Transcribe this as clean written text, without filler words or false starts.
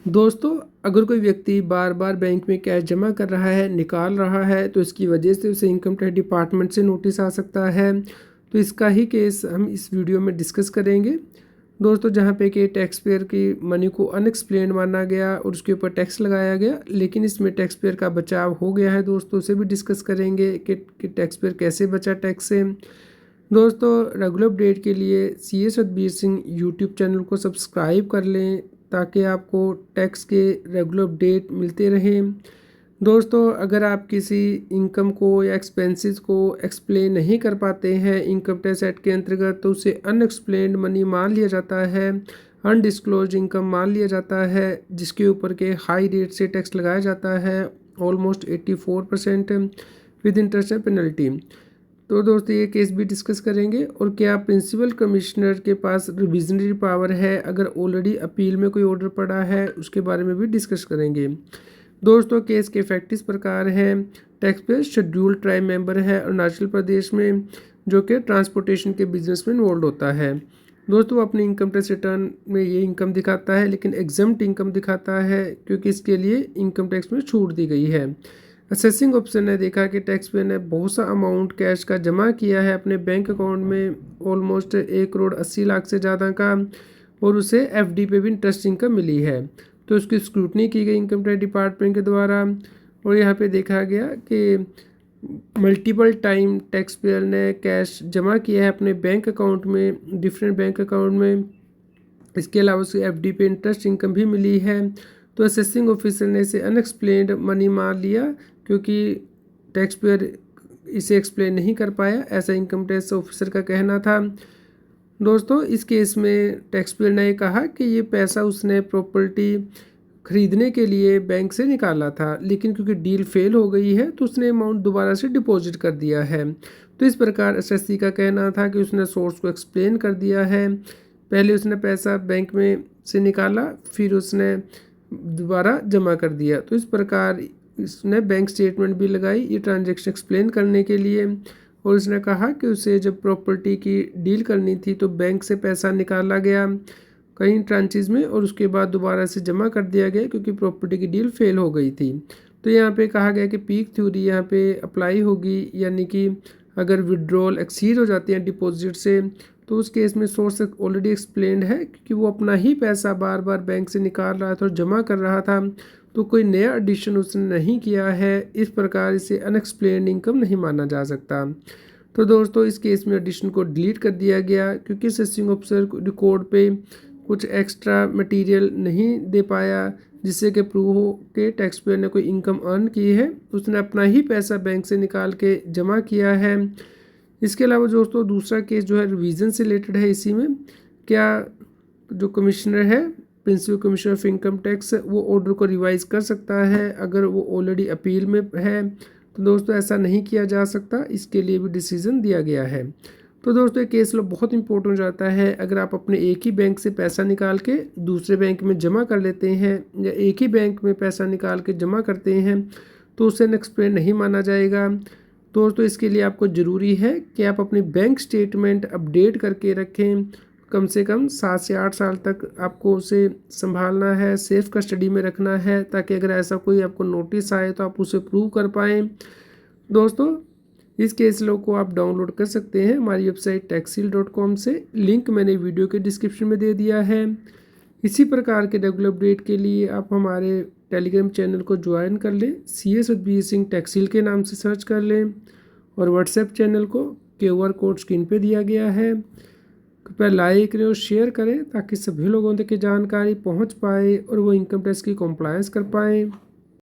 दोस्तों, अगर कोई व्यक्ति बार बार बैंक में कैश जमा कर रहा है, निकाल रहा है, तो इसकी वजह से उसे इनकम टैक्स डिपार्टमेंट से नोटिस आ सकता है। तो इसका ही केस हम इस वीडियो में डिस्कस करेंगे। दोस्तों, जहां पे कि टैक्स पेयर की मनी को अनएक्सप्लेन्ड माना गया और उसके ऊपर टैक्स लगाया गया, लेकिन इसमें टैक्स पेयर का बचाव हो गया है। दोस्तों, उसे भी डिस्कस करेंगे कि टैक्स पेयर कैसे बचा टैक्स से। दोस्तों, रेगुलर अपडेट के लिए CS Satbir Singh YouTube channel को सब्सक्राइब कर लें ताकि आपको टैक्स के रेगुलर अपडेट मिलते रहें। दोस्तों, अगर आप किसी इनकम को या एक्सपेंसेस को एक्सप्लेन नहीं कर पाते हैं इनकम टैक्स एक्ट के अंतर्गत, तो उसे अनएक्सप्लेन्ड मनी मान लिया जाता है, अनडिस्क्लोज इनकम मान लिया जाता है, जिसके ऊपर के हाई रेट से टैक्स लगाया जाता है, almost 84% with interest and penalty. तो दोस्तों, ये केस भी डिस्कस करेंगे। और क्या प्रिंसिपल कमिश्नर के पास रिविजनरी पावर है अगर ऑलरेडी अपील में कोई ऑर्डर पड़ा है, उसके बारे में भी डिस्कस करेंगे। दोस्तों, केस के फैक्ट इस प्रकार हैं। Tax payer schedule tribe member है अरुणाचल प्रदेश में, जो कि ट्रांसपोर्टेशन के बिजनेस में इन्वॉल्व होता है। दोस्तों, अपनी इनकम टैक्स रिटर्न में ये इनकम दिखाता है, लेकिन एग्जम्प्ट इनकम दिखाता है क्योंकि इसके लिए इनकम टैक्स में छूट दी गई है। असेसिंग ऑप्शन ने देखा कि टैक्स पेयर ने बहुत सा अमाउंट कैश का जमा किया है अपने बैंक अकाउंट में, ऑलमोस्ट 1,80,00,000 से ज़्यादा का, और उसे FD पे भी इंटरेस्ट इनकम मिली है। तो उसकी स्क्रूटनी की गई इनकम टैक्स डिपार्टमेंट के द्वारा, और यहाँ पे देखा गया कि मल्टीपल टाइम टैक्स पेयर ने कैश जमा किया है अपने बैंक अकाउंट में, डिफरेंट बैंक अकाउंट में। इसके अलावा उसे FD पे इंटरेस्ट इनकम भी मिली है। तो असेसिंग ऑफिसर ने इसे अनएक्सप्लेन्ड मनी मान लिया क्योंकि टैक्स पेयर इसे एक्सप्लेन नहीं कर पाया, ऐसा इनकम टैक्स ऑफिसर का कहना था। दोस्तों, इस केस में टैक्स पेयर ने कहा कि ये पैसा उसने प्रॉपर्टी खरीदने के लिए बैंक से निकाला था, लेकिन क्योंकि डील फेल हो गई है तो उसने अमाउंट दोबारा से डिपॉजिट कर दिया है। तो इस प्रकार एसएससी का कहना था कि उसने सोर्स को एक्सप्लेन कर दिया है। पहले उसने पैसा बैंक में से निकाला, फिर उसने दोबारा जमा कर दिया। तो इस प्रकार इसने बैंक स्टेटमेंट भी लगाई ये ट्रांजैक्शन एक्सप्लेन करने के लिए। और उसने कहा कि उसे जब प्रॉपर्टी की डील करनी थी तो बैंक से पैसा निकाला गया कई ट्रांचेज में, और उसके बाद दोबारा से जमा कर दिया गया क्योंकि प्रॉपर्टी की डील फेल हो गई थी। तो यहाँ पे कहा गया कि पीक थ्योरी यहाँ पे अप्लाई होगी, यानी कि अगर विड्रॉल एक्सीड हो जाती है डिपॉजिट से, तो उस केस में सोर्स ऑलरेडी एक्सप्लेन्ड है क्योंकि वो अपना ही पैसा बार बार बैंक से निकाल रहा था और जमा कर रहा था, तो कोई नया एडिशन उसने नहीं किया है। इस प्रकार इसे अनएक्सप्लेन्ड इनकम नहीं माना जा सकता। तो दोस्तों, इस केस में एडिशन को डिलीट कर दिया गया क्योंकि असेसिंग ऑफिसर रिकॉर्ड पे कुछ एक्स्ट्रा मटेरियल नहीं दे पाया जिससे कि प्रूव हो कि टैक्स पेयर ने कोई इनकम अर्न की है। उसने अपना ही पैसा बैंक से निकाल के जमा किया है। इसके अलावा दोस्तों, दूसरा केस जो है रिवीजन से रिलेटेड है। इसी में क्या जो कमिश्नर है, principal commissioner of income tax, वो ऑर्डर को रिवाइज कर सकता है अगर वो ऑलरेडी अपील में है। तो दोस्तों, ऐसा नहीं किया जा सकता, इसके लिए भी डिसीजन दिया गया है। तो दोस्तों, ये केस लो बहुत इंपॉर्टेंट हो जाता है। अगर आप अपने एक ही बैंक से पैसा निकाल के दूसरे बैंक में जमा कर लेते हैं या एक ही बैंक में पैसा निकाल के जमा करते हैं, तो उसे अनएक्सप्लेन्ड नहीं माना जाएगा। दोस्तों, इसके लिए आपको ज़रूरी है कि आप अपनी बैंक स्टेटमेंट अपडेट करके रखें। कम से कम 7 से 8 साल तक आपको उसे संभालना है, सेफ कस्टडी में रखना है, ताकि अगर ऐसा कोई आपको नोटिस आए तो आप उसे प्रूव कर पाएँ। दोस्तों, इस केस लॉ को आप डाउनलोड कर सकते हैं हमारी वेबसाइट taxil.com से, लिंक मैंने वीडियो के डिस्क्रिप्शन में दे दिया है। इसी प्रकार के रेगुलर अपडेट के लिए आप हमारे टेलीग्राम चैनल को ज्वाइन कर लें, CS सतबीर सिंह टैक्सिल के नाम से सर्च कर लें, और व्हाट्सएप चैनल को QR कोड स्क्रीन पे दिया गया है। कृपया लाइक करें और शेयर करें ताकि सभी लोगों तक की जानकारी पहुँच पाए और वो इनकम टैक्स की कंप्लायंस कर पाएँ।